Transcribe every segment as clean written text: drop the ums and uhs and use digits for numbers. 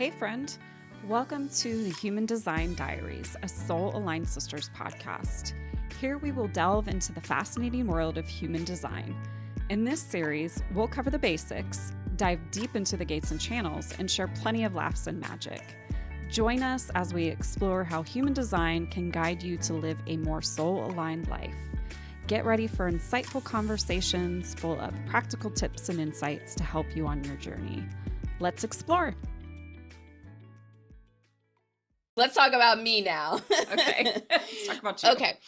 Hey, friend. Welcome to the Human Design Diaries, a Soul Aligned Sisters podcast. Here we will delve into the fascinating world of human design. In this series, we'll cover the basics, dive deep into the gates and channels, and share plenty of laughs and magic. Join us as we explore how human design can guide you to live a more soul-aligned life. Get ready for insightful conversations full of practical tips and insights to help you on your journey. Let's explore. Let's talk about me now. Okay. Let's talk about you. Okay.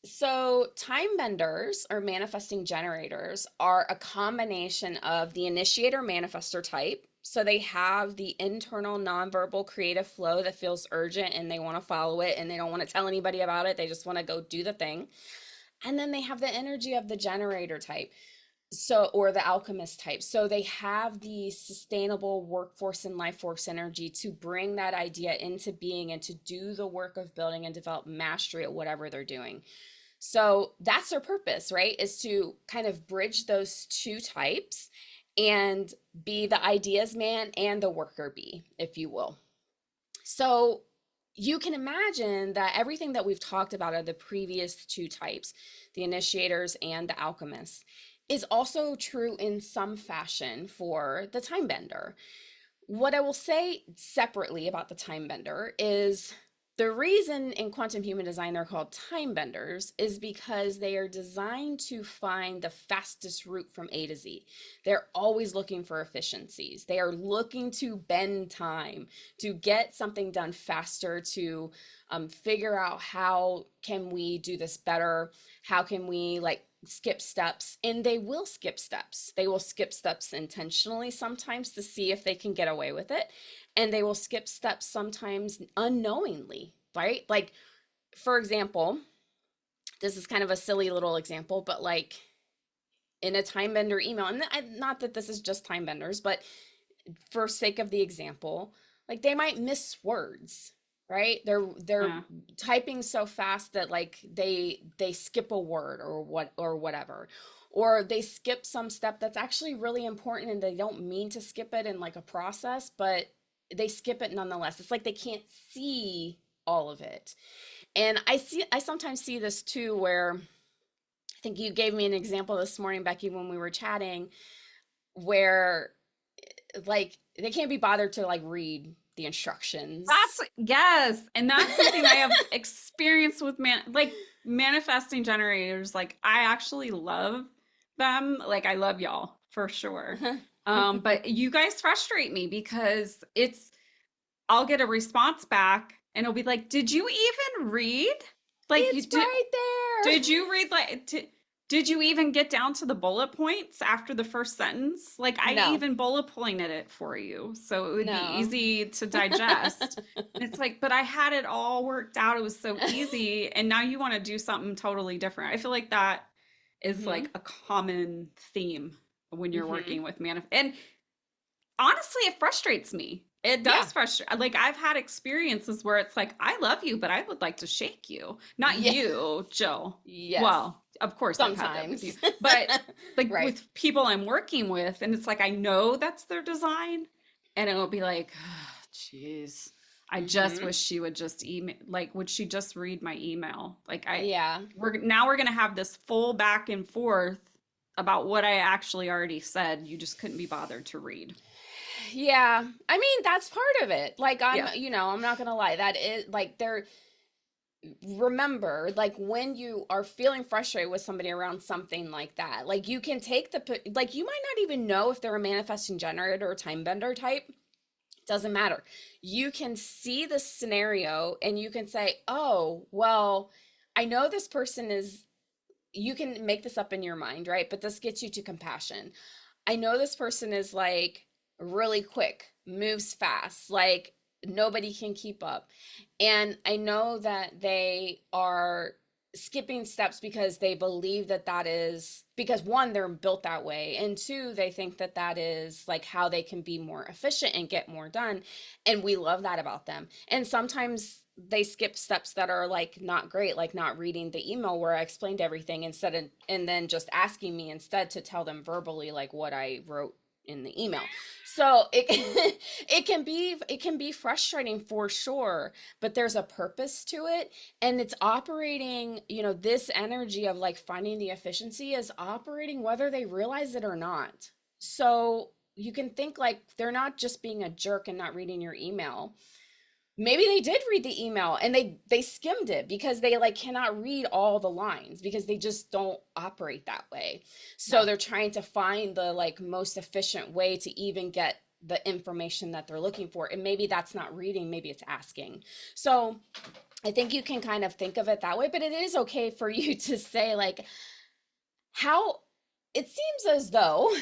So time benders or manifesting generators are a combination of the initiator manifestor type. So they have the internal nonverbal creative flow that feels urgent and they want to follow it and they don't want to tell anybody about it. They just want to go do the thing. And then they have the energy of the generator type. Or the alchemist type. So they have the sustainable workforce and life force energy to bring that idea into being and to do the work of building and develop mastery at whatever they're doing. So that's their purpose, right? Is to kind of bridge those two types and be the ideas man and the worker bee, if you will. So you can imagine that everything that we've talked about are the previous two types, the initiators and the alchemists, is also true in some fashion for the time bender. What I will say separately about the time bender is the reason in quantum human design they're called time benders is because they are designed to find the fastest route from A to Z. They're always looking for efficiencies. They are looking to bend time, to get something done faster, to figure out how can we do this better, how can we skip steps. And they will skip steps. They will skip steps intentionally sometimes to see if they can get away with it. And they will skip steps sometimes unknowingly, right? Like, for example, this is kind of a silly little example, but like in a time bender email, and not that this is just time benders, but for sake of the example, like they might miss words, right? They're typing so fast that like they skip a word or whatever, or they skip some step that's actually really important and they don't mean to skip it in like a process, but they skip it nonetheless. It's like they can't see all of it. And I sometimes see this too, where I think you gave me an example this morning, Becky, when we were chatting, where like they can't be bothered to like read the instructions. Yes. And that's something I have experience with manifesting generators. Like I actually love them. Like I love y'all for sure. But you guys frustrate me because I'll get a response back and it'll be like, did you even read? Like it's right there. Did you read did you even get down to the bullet points after the first sentence? Like I even bullet pointed it for you. So it would be easy to digest. And it's like, but I had it all worked out. It was so easy. And now you want to do something totally different. I feel like that is like a common theme when you're working with and honestly, it frustrates me. It does frustrate. Like I've had experiences where it's like, I love you, but I would like to shake you. Not you, Jill. Yes. Well, of course sometimes. I've had that with you. But like with people I'm working with, and it's like I know that's their design. And it'll be like, jeez. I just wish she would just email, like, would she just read my email? Like we're gonna have this full back and forth about what I actually already said. You just couldn't be bothered to read. Yeah. I mean, that's part of it. Like I'm not going to lie. That is like remember, like when you are feeling frustrated with somebody around something like that, like you can take like you might not even know if they're a manifesting generator or time bender type. Doesn't matter. You can see the scenario and you can say, oh, well, I know this person is, you can make this up in your mind, right? But this gets you to compassion. I know this person is like really quick, moves fast, like nobody can keep up. And I know that they are skipping steps because they believe that is because one, they're built that way, and two, they think that is like how they can be more efficient and get more done. And we love that about them. And sometimes they skip steps that are like not great, like not reading the email where I explained everything and then just asking me instead to tell them verbally like what I wrote in the email. So it it can be frustrating for sure, but there's a purpose to it, and it's operating, this energy of like finding the efficiency is operating whether they realize it or not. So you can think like they're not just being a jerk and not reading your email. Maybe they did read the email and they skimmed it because they like cannot read all the lines because they just don't operate that way. So Yeah. they're trying to find the like most efficient way to even get the information that they're looking for, and maybe that's not reading, maybe it's asking. So I think you can kind of think of it that way, but it is okay for you to say like, how it seems as though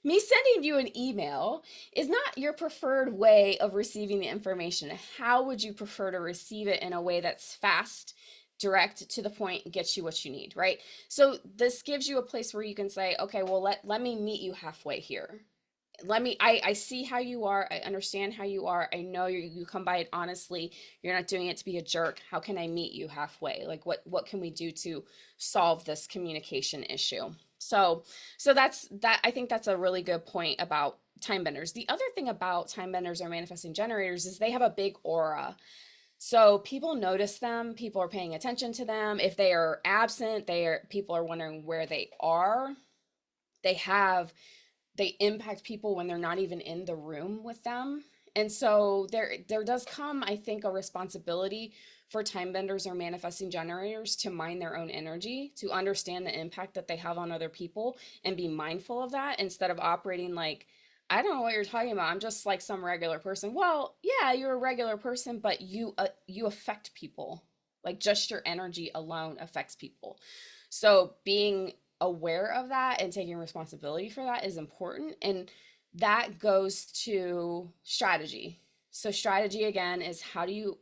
me sending you an email is not your preferred way of receiving the information. How would you prefer to receive it in a way that's fast, direct, to the point, gets you what you need, right? So this gives you a place where you can say, okay, well, let me meet you halfway here. I see how you are. I understand how you are. I know you come by it honestly. You're not doing it to be a jerk. How can I meet you halfway? Like what can we do to solve this communication issue? So that's that. I think that's a really good point about time benders. The other thing about time benders or manifesting generators is they have a big aura. So people notice them, people are paying attention to them. If they are absent, people are wondering where they are. They have they impact people when they're not even in the room with them. And so there does come, I think, a responsibility for time benders or manifesting generators to mind their own energy, to understand the impact that they have on other people and be mindful of that instead of operating like, I don't know what you're talking about. I'm just like some regular person. Well, yeah, you're a regular person, but you affect people. Like just your energy alone affects people. So being aware of that and taking responsibility for that is important. And that goes to strategy. So, strategy again is how do you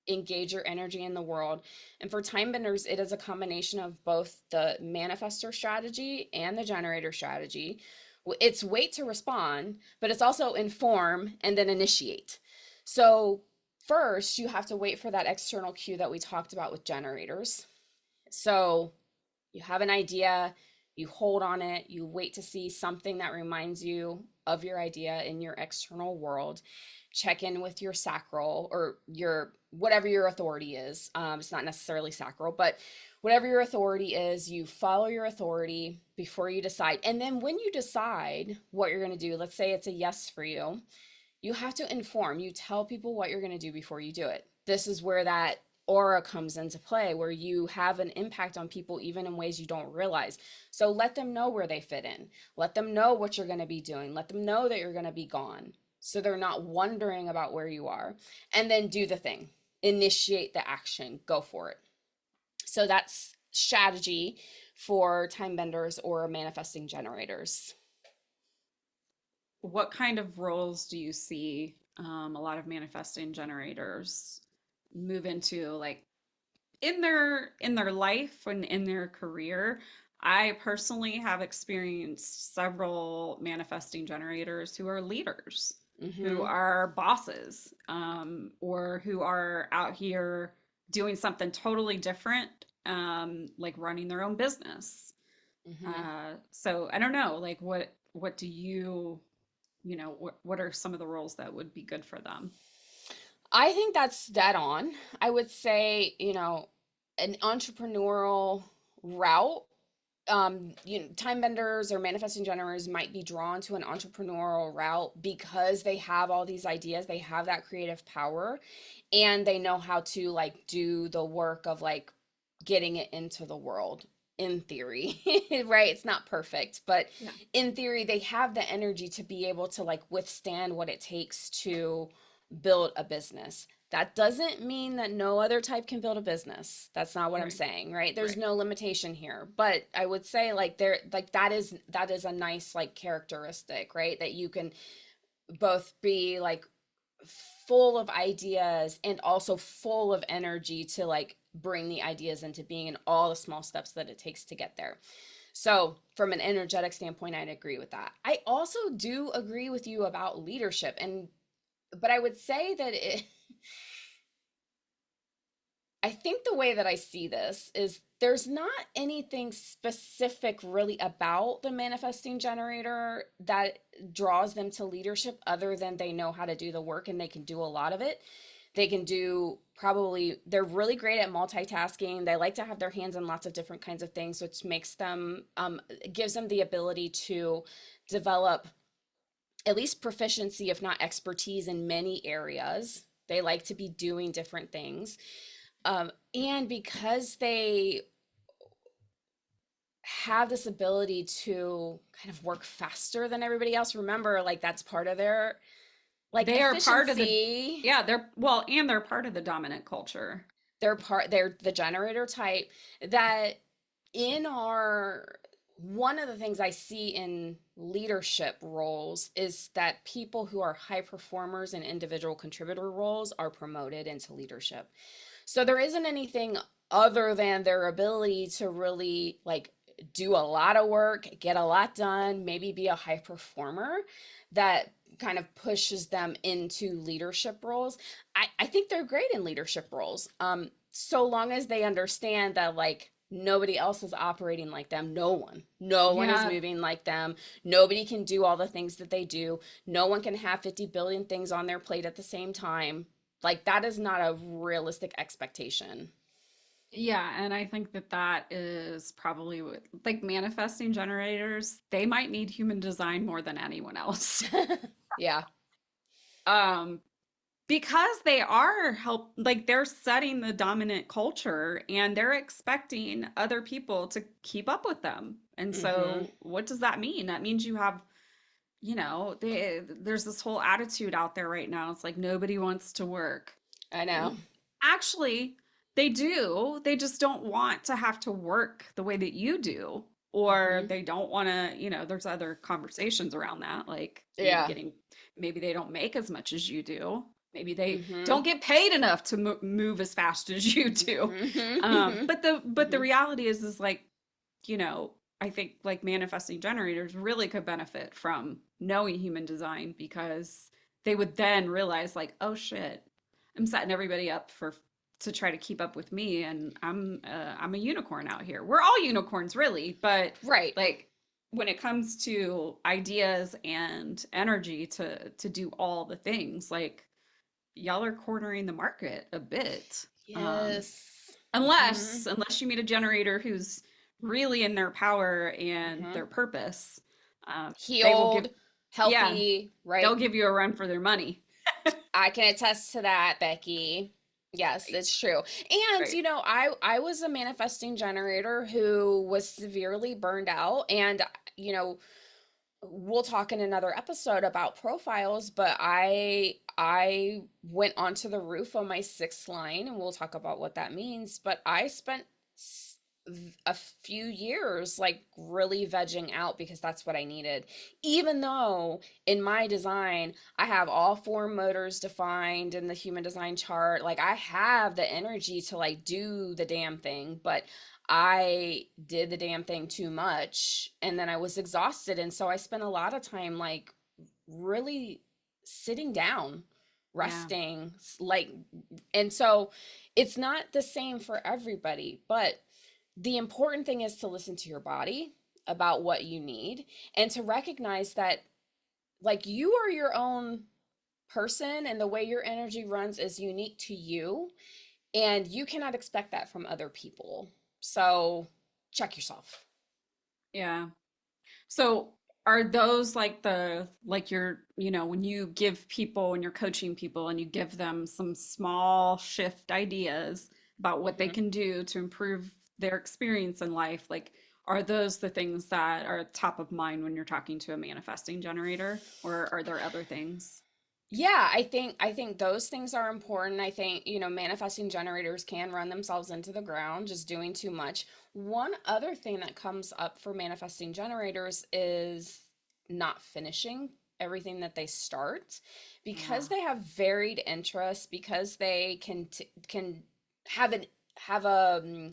engage your energy in the world? And for time benders, it is a combination of both the manifestor strategy and the generator strategy. It's wait to respond, but it's also inform and then initiate. So, first, you have to wait for that external cue that we talked about with generators. So, you have an idea, you hold on it, you wait to see something that reminds you of your idea in your external world. Check in with your sacral or your whatever your authority is. It's not necessarily sacral, but whatever your authority is, you follow your authority before you decide. And then when you decide what you're going to do, let's say it's a yes for you, you have to inform. You tell people what you're going to do before you do it. This is where that aura comes into play, where you have an impact on people even in ways you don't realize. So let them know where they fit in. Let them know what you're going to be doing. Let them know that you're going to be gone. So they're not wondering about where you are. And then do the thing. Initiate the action. Go for it. So that's strategy for time benders or manifesting generators. What kind of roles do you see a lot of manifesting generators move into, like in their life and in their career? I personally have experienced several manifesting generators who are leaders, who Mm-hmm. are bosses, or who are out here doing something totally different, like running their own business. Mm-hmm. So I don't know, like what do you, what are some of the roles that would be good for them? I think that's dead on. I would say, an entrepreneurial route. Time benders or manifesting generators might be drawn to an entrepreneurial route because they have all these ideas, they have that creative power, and they know how to like do the work of like getting it into the world in theory. Right? It's not perfect, but Yeah. in theory they have the energy to be able to like withstand what it takes to build a business. That doesn't mean that no other type can build a business. That's not what I'm Right. saying, right? There's Right. no limitation here. But I would say like there like that is a nice like characteristic, right? That you can both be like full of ideas and also full of energy to like bring the ideas into being and all the small steps that it takes to get there. So, from an energetic standpoint, I'd agree with that. I also do agree with you about leadership, and but I would say that I think the way that I see this is there's not anything specific really about the manifesting generator that draws them to leadership other than they know how to do the work and they can do a lot of it. They can do probably, they're really great at multitasking. They like to have their hands in lots of different kinds of things, which makes them, gives them the ability to develop at least proficiency, if not expertise, in many areas. They like to be doing different things. And because they have this ability to kind of work faster than everybody else, remember, like that's part of their like They are part of the, efficiency. yeah, they're, well, and they're part of the dominant culture. They're the generator type that in our one of the things I see in leadership roles is that people who are high performers in individual contributor roles are promoted into leadership. So there isn't anything other than their ability to really like do a lot of work, get a lot done, maybe be a high performer that kind of pushes them into leadership roles. I think they're great in leadership roles. So long as they understand that like nobody else is operating like them. No one is Yeah, moving like them. Nobody can do all the things that they do. No one can have 50 billion things on their plate at the same time. Like that is not a realistic expectation. yeah, and I think that that is probably what, like manifesting generators, they might need human design more than anyone else. Yeah. Um, because they are help like they're setting the dominant culture and they're expecting other people to keep up with them. And Mhm. so what does that mean? That means you have, there's this whole attitude out there right now. It's like nobody wants to work. I know. Actually, they do. They just don't want to have to work the way that you do. Or Mhm. they don't want to, there's other conversations around that, like Yeah. maybe they don't make as much as you do. Maybe they Mhm. don't get paid enough to move as fast as you do. Mhm. But the Mhm. reality is like, you know, I think like manifesting generators really could benefit from knowing human design because they would then realize like, oh shit, I'm setting everybody up for to try to keep up with me, and I'm a unicorn out here. We're all unicorns really, but Right. like when it comes to ideas and energy to do all the things, like y'all are cornering the market a bit. Um, Yes. unless Mhm. unless you meet a generator who's really in their power and Mhm. their purpose, they will give, Healed, yeah, healthy, they'll right? give you a run for their money. I can attest to that, Becky. Yes, Right, it's true. And right. I was a manifesting generator who was severely burned out and you know, we'll talk in another episode about profiles, but I went onto the roof on my sixth line and we'll talk about what that means, but I spent a few years like really vegging out because that's what I needed. Even though in my design I have all four motors defined in the human design chart, like I have the energy to like do the damn thing, but I did the damn thing too much and then I was exhausted. And so I spent a lot of time like really sitting down, Yeah, resting, like, and so it's not the same for everybody, but the important thing is to listen to your body about what you need and to recognize that like you are your own person and the way your energy runs is unique to you and you cannot expect that from other people. So check yourself. yeah. So are those like when you give people and you're coaching people and you give them some small shift ideas about what they Mhm. can do to improve their experience in life, like are those the things that are top of mind when you're talking to a manifesting generator, or are there other things? Yeah, I think those things are important. I think, manifesting generators can run themselves into the ground just doing too much. One other thing that comes up for manifesting generators is not finishing everything that they start Yeah. because they have varied interests, because they can have an have a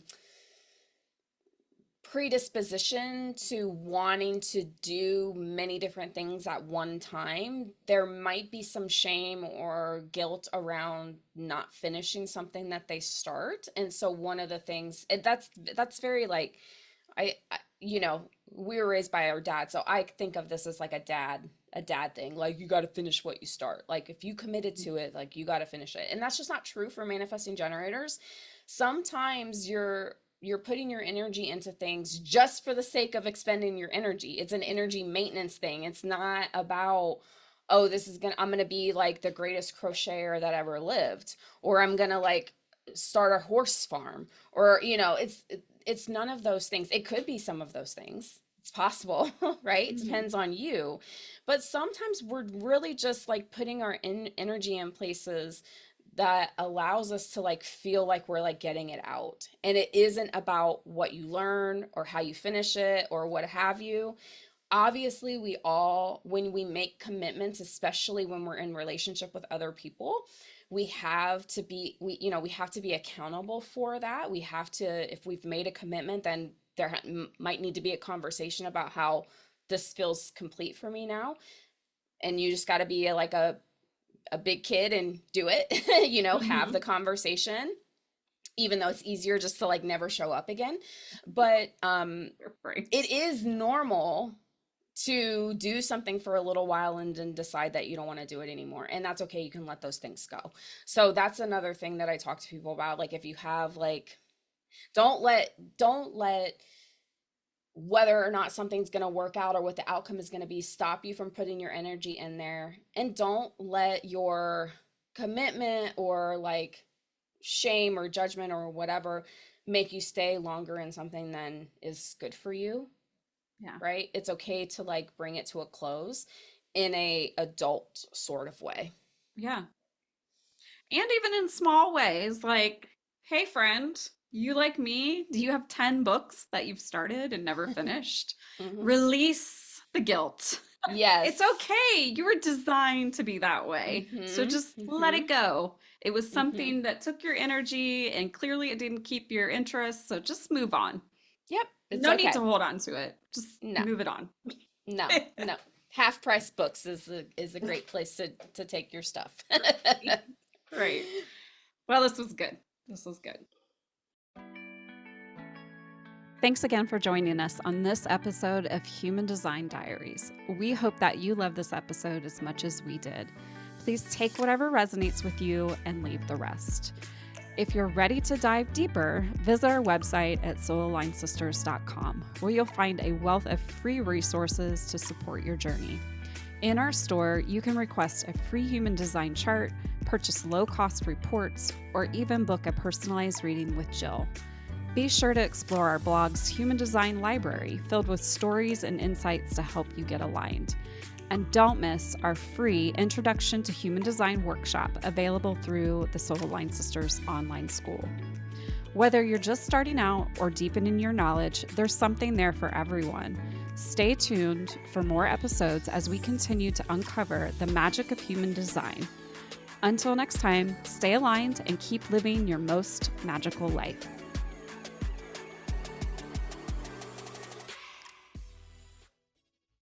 predisposition to wanting to do many different things at one time, there might be some shame or guilt around not finishing something that they start. And so one of the things that's very like we were raised by our dad, so I think of this as like a dad thing. Like, you got to finish what you start. Like, if you committed to it, like, you got to finish it. And that's just not true for manifesting generators. Sometimes you're putting your energy into things just for the sake of expending your energy. It's an energy maintenance thing. It's not about, oh, I'm gonna be like the greatest crocheter that ever lived, or I'm gonna like start a horse farm, or it's none of those things. It could be some of those things. It's possible, right? It Mm-hmm. depends on you. But sometimes we're really just like putting our energy in places that allows us to like feel like we're like getting it out. And it isn't about what you learn or how you finish it or what have you. Obviously, we all, when we make commitments, especially when we're in relationship with other people, we have to be accountable for that. We have to, if we've made a commitment, then might need to be a conversation about how this feels complete for me now. And you just got to be like a big kid and do it, have Mm-hmm. the conversation, even though it's easier just to like never show up again. But Right. it is normal to do something for a little while and then decide that you don't want to do it anymore. And that's okay. You can let those things go. So that's another thing that I talk to people about. Like, if you have like, don't let whether or not something's going to work out or what the outcome is going to be stop you from putting your energy in there. And don't let your commitment or like shame or judgment or whatever make you stay longer in something than is good for you. Yeah. Right? It's okay to like bring it to a close in a adult sort of way. Yeah. And even in small ways, like, hey, friend, you like me? Do you have 10 books that you've started and never finished? Hmm. Release the guilt. It's Yes. okay. You were designed to be that way. So Hmm. just let Hmm. it go. It was Hmm. something that took your energy and clearly it didn't keep your interest. So just move on. Yep. It's No need to okay. hold on to it. Just No. move it on. No. No. Half price books is a great place to take your stuff. Right. Right. Well, this was good. This was good. Thanks again for joining us on this episode of Human Design Diaries. We hope that you love this episode as much as we did. Please take whatever resonates with you and leave the rest. If you're ready to dive deeper, visit our website at soulalignedsisters.com, where you'll find a wealth of free resources to support your journey. In our store, you can request a free human design chart, purchase low-cost reports, or even book a personalized reading with Jill. Be sure to explore our blog's Human Design Library, filled with stories and insights to help you get aligned. And don't miss our free Introduction to Human Design workshop, available through the Soul Aligned Sisters online school. Whether you're just starting out or deepening your knowledge, there's something there for everyone. Stay tuned for more episodes as we continue to uncover the magic of human design. Until next time, stay aligned and keep living your most magical life.